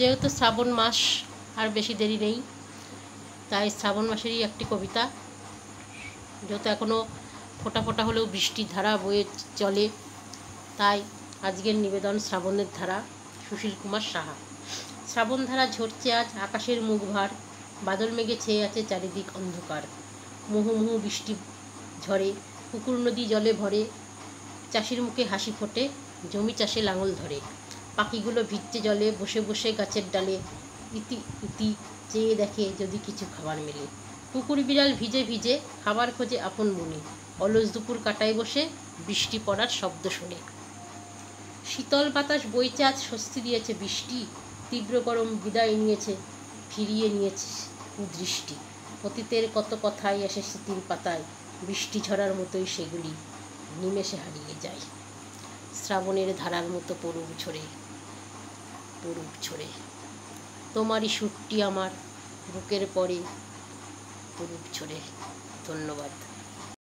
যেহেতু শ্রাবণ মাস আর বেশি দেরি নেই, তাই শ্রাবণ মাসেরই একটি কবিতা। যেহেতু এখনও ফোঁটা ফোঁটা হলেও বৃষ্টির ধারা বয়ে চলে, তাই আজকের নিবেদন শ্রাবণের ধারা, সুশীল কুমার সাহা। শ্রাবণ ধারা ঝরছে আজ আকাশের মুখ ভার, বাদল মেঘে ছেয়ে আছে চারিদিক অন্ধকার। মুহুমুহু বৃষ্টি ঝরে, পুকুর নদী জলে ভরে, চাষির মুখে হাসি ফোটে, জমি চাষে লাঙল ধরে। পাখিগুলো ভিজছে জলে, বসে বসে গাছের ডালে, ইতি ইতি চেয়ে দেখে যদি কিছু খাবার মেলে। কুকুর বিড়াল ভিজে ভিজে খাবার খোঁজে আপন বনে, অলস দুপুর কাটায় বসে বৃষ্টি পড়ার শব্দ শুনে। শীতল বাতাস বইছে আজ স্বস্তি দিয়েছে বৃষ্টি, তীব্র গরম বিদায় নিয়েছে, ফিরিয়ে নিয়েছে দৃষ্টি। অতীতের কত কথাই আসে স্মৃতির পাতায়, বৃষ্টি ঝরার মতোই সেগুলি নিমেষে হারিয়ে যায়। শ্রাবণের ধারার মতো পড়ুক ঝরে, পড়ুক ঝরে, তোমারই সুরটি আমার বুকের পরে পড়ুক ঝরে। ধন্যবাদ।